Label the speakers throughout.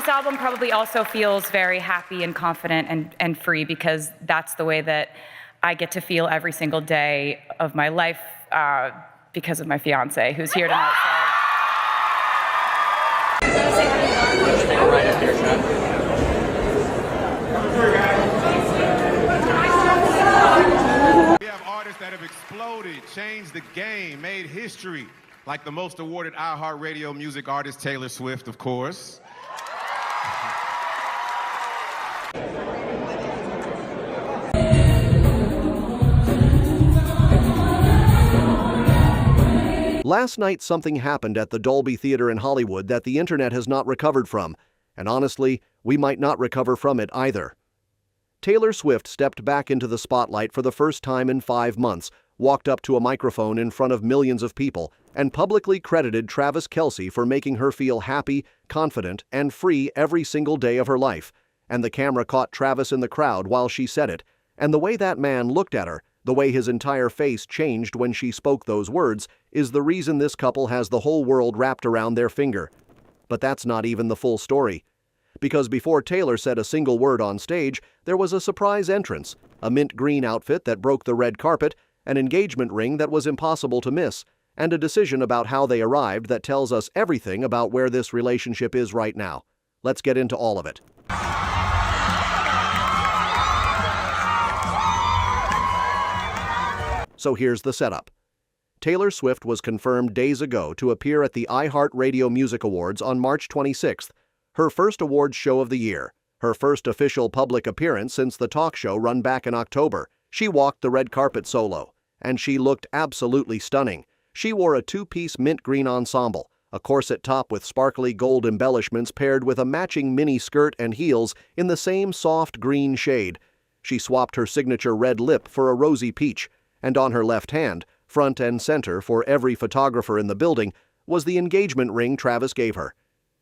Speaker 1: This album probably also feels very happy and confident and free because that's the way that I get to feel every single day of my life because of my fiance, who's here tonight.
Speaker 2: Right up here, Sean.
Speaker 3: We have artists that have exploded, changed the game, made history, like the most awarded iHeartRadio music artist, Taylor Swift, of course.
Speaker 4: Last night, something happened at the Dolby Theatre in Hollywood that the internet has not recovered from, and honestly, we might not recover from it either. Taylor Swift stepped back into the spotlight for the first time in 5 months, walked up to a microphone in front of millions of people, and publicly credited Travis Kelce for making her feel happy, confident, and free every single day of her life. And the camera caught Travis in the crowd while she said it, and the way that man looked at her, the way his entire face changed when she spoke those words, is the reason this couple has the whole world wrapped around their finger. But that's not even the full story. Because before Taylor said a single word on stage, there was a surprise entrance, a mint green outfit that broke the red carpet, an engagement ring that was impossible to miss, and a decision about how they arrived that tells us everything about where this relationship is right now. Let's get into all of it. So here's the setup. Taylor Swift was confirmed days ago to appear at the iHeartRadio Music Awards on March 26th, her first awards show of the year, her first official public appearance since the talk show run back in October. She walked the red carpet solo, and she looked absolutely stunning. She wore a two-piece mint green ensemble, a corset top with sparkly gold embellishments paired with a matching mini skirt and heels in the same soft green shade. She swapped her signature red lip for a rosy peach, and on her left hand, front and center for every photographer in the building, was the engagement ring Travis gave her.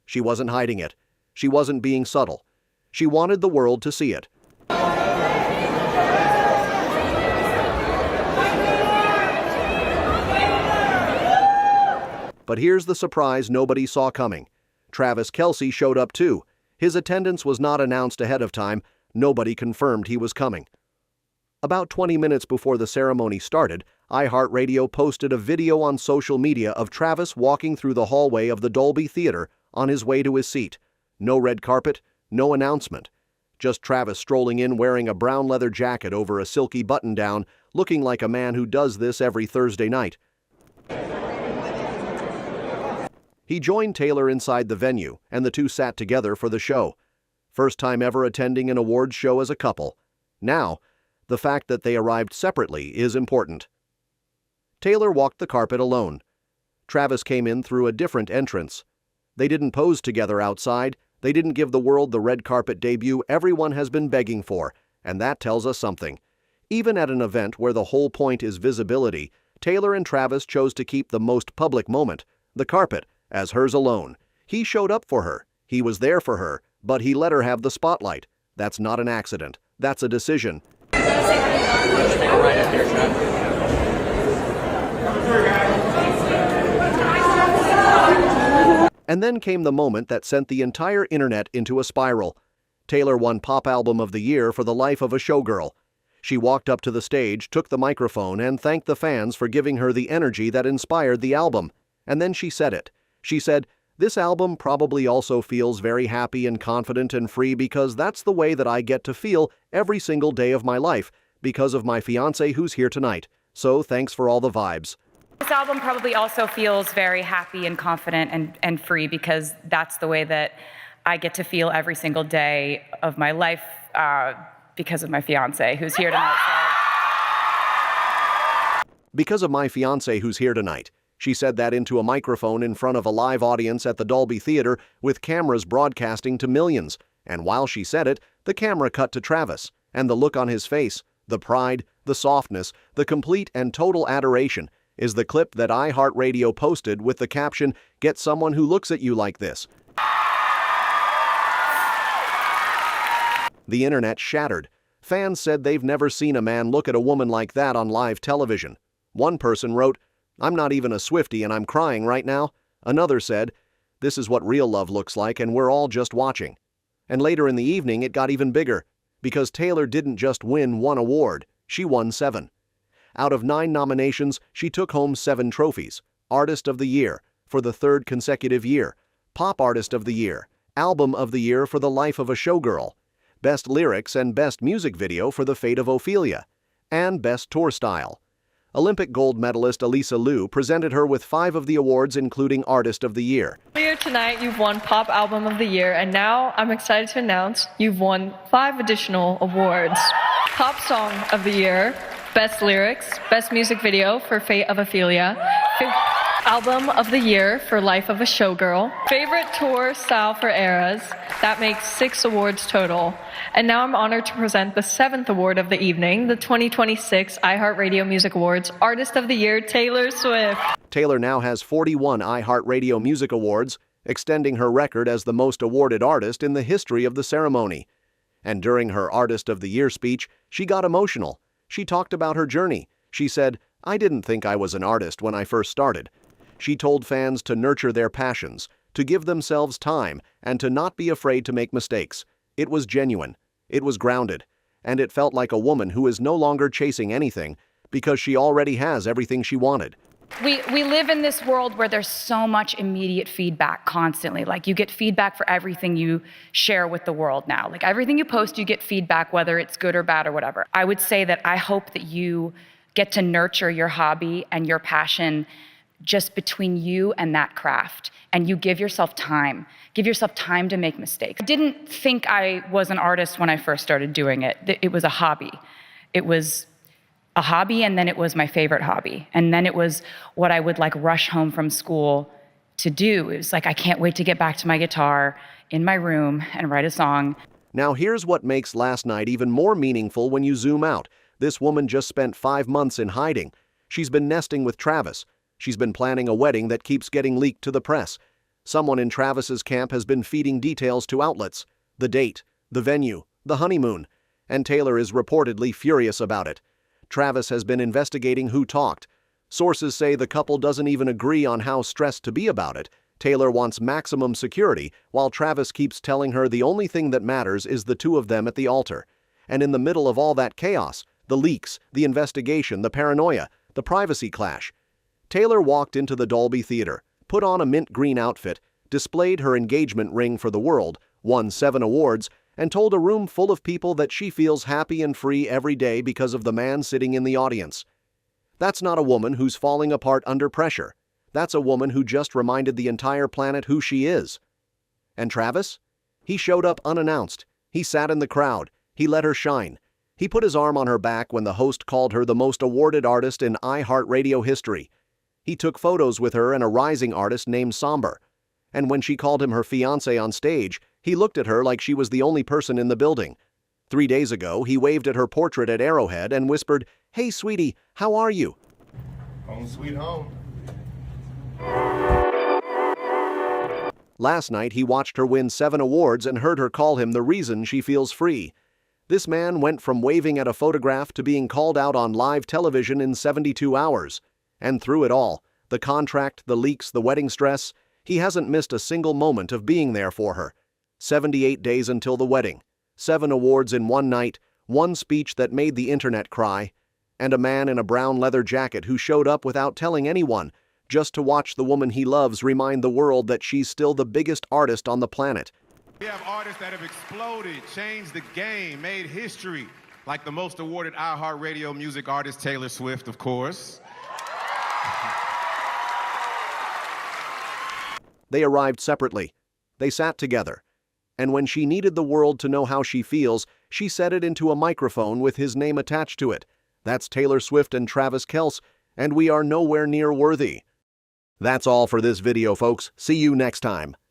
Speaker 4: She wasn't hiding it. She wasn't being subtle. She wanted the world to see it. But here's the surprise nobody saw coming. Travis Kelce showed up too. His attendance was not announced ahead of time. Nobody confirmed he was coming. About 20 minutes before the ceremony started, iHeartRadio posted a video on social media of Travis walking through the hallway of the Dolby Theatre on his way to his seat. No red carpet, no announcement. Just Travis strolling in wearing a brown leather jacket over a silky button-down, looking like a man who does this every Thursday night. He joined Taylor inside the venue, and the two sat together for the show. First time ever attending an awards show as a couple. Now, the fact that they arrived separately is important. Taylor walked the carpet alone. Travis came in through a different entrance. They didn't pose together outside. They didn't give the world the red carpet debut everyone has been begging for, and that tells us something. Even at an event where the whole point is visibility, Taylor and Travis chose to keep the most public moment, the carpet, as hers alone. He showed up for her. He was there for her, but he let her have the spotlight. That's not an accident. That's a decision.
Speaker 2: Right up here, Sean.
Speaker 4: And then came the moment that sent the entire internet into a spiral. Taylor won Pop Album of the Year for The Life of a Showgirl. She walked up to the stage, took the microphone, and thanked the fans for giving her the energy that inspired the album. And then she said it. She said, "This album probably also feels very happy and confident and free because that's the way that I get to feel every single day of my life because of my fiance who's here tonight. So thanks for all the vibes."
Speaker 1: This album probably also feels very happy and confident and free because that's the way that I get to feel every single day of my life because of my fiance who's here tonight.
Speaker 4: Because of my fiance who's here tonight. She said that into a microphone in front of a live audience at the Dolby Theatre with cameras broadcasting to millions. And while she said it, the camera cut to Travis, and the look on his face, the pride, the softness, the complete and total adoration is the clip that iHeartRadio posted with the caption, "Get someone who looks at you like this." The internet shattered. Fans said they've never seen a man look at a woman like that on live television. One person wrote, "I'm not even a Swiftie and I'm crying right now." Another said, This is what real love looks like, and we're all just watching. And later in the evening, it got even bigger, because Taylor didn't just win one award, she won 7. Out of 9 nominations, she took home 7 trophies: Artist of the Year for the 3rd consecutive year, Pop Artist of the Year, Album of the Year for The Life of a Showgirl, Best Lyrics and Best Music Video for The Fate of Ophelia, and Best Tour Style. Olympic gold medalist Elisa Liu presented her with 5 of the awards, including Artist of the Year.
Speaker 5: Earlier tonight, you've won Pop Album of the Year, and now I'm excited to announce you've won 5 additional awards. Pop Song of the Year, Best Lyrics, Best Music Video for Fate of Ophelia, Album of the Year for Life of a Showgirl, Favorite Tour Style for Eras. That makes 6 awards total. And now I'm honored to present the 7th award of the evening, the 2026 iHeartRadio Music Awards Artist of the Year, Taylor Swift.
Speaker 4: Taylor now has 41 iHeartRadio Music Awards, extending her record as the most awarded artist in the history of the ceremony. And during her Artist of the Year speech, she got emotional. She talked about her journey. She said, "I didn't think I was an artist when I first started." She told fans to nurture their passions, to give themselves time, and to not be afraid to make mistakes. It was genuine, it was grounded, and it felt like a woman who is no longer chasing anything because she already has everything she wanted.
Speaker 1: We live in this world where there's so much immediate feedback constantly. Like, you get feedback for everything you share with the world now. Like, everything you post, you get feedback, whether it's good or bad or whatever. I would say that I hope that you get to nurture your hobby and your passion just between you and that craft, and you give yourself time. Give yourself time to make mistakes. I didn't think I was an artist when I first started doing it. It was a hobby. It was a hobby, and then it was my favorite hobby. And then it was what I would like rush home from school to do. It was like, I can't wait to get back to my guitar in my room and write a song.
Speaker 4: Now here's what makes last night even more meaningful when you zoom out. This woman just spent 5 months in hiding. She's been nesting with Travis. She's been planning a wedding that keeps getting leaked to the press. Someone in Travis's camp has been feeding details to outlets: the date, the venue, the honeymoon, and Taylor is reportedly furious about it. Travis has been investigating who talked. Sources say the couple doesn't even agree on how stressed to be about it. Taylor wants maximum security, while Travis keeps telling her the only thing that matters is the 2 of them at the altar. And in the middle of all that chaos, the leaks, the investigation, the paranoia, the privacy clash, Taylor walked into the Dolby Theatre, put on a mint green outfit, displayed her engagement ring for the world, won 7 awards, and told a room full of people that she feels happy and free every day because of the man sitting in the audience. That's not a woman who's falling apart under pressure. That's a woman who just reminded the entire planet who she is. And Travis? He showed up unannounced. He sat in the crowd. He let her shine. He put his arm on her back when the host called her the most awarded artist in iHeartRadio history. He took photos with her and a rising artist named Somber. And when she called him her fiancé on stage, he looked at her like she was the only person in the building. 3 days ago, he waved at her portrait at Arrowhead and whispered, "Hey, sweetie, how are you?"
Speaker 3: Home sweet home.
Speaker 4: Last night, he watched her win 7 awards and heard her call him the reason she feels free. This man went from waving at a photograph to being called out on live television in 72 hours. And through it all, the contract, the leaks, the wedding stress, he hasn't missed a single moment of being there for her. 78 days until the wedding, 7 awards in one night, 1 speech that made the internet cry, and a man in a brown leather jacket who showed up without telling anyone, just to watch the woman he loves remind the world that she's still the biggest artist on the planet.
Speaker 3: We have artists that have exploded, changed the game, made history, like the most awarded iHeartRadio music artist Taylor Swift, of course.
Speaker 4: They arrived separately. They sat together. And when she needed the world to know how she feels, she said it into a microphone with his name attached to it. That's Taylor Swift and Travis Kelce, and we are nowhere near worthy. That's all for this video, folks. See you next time.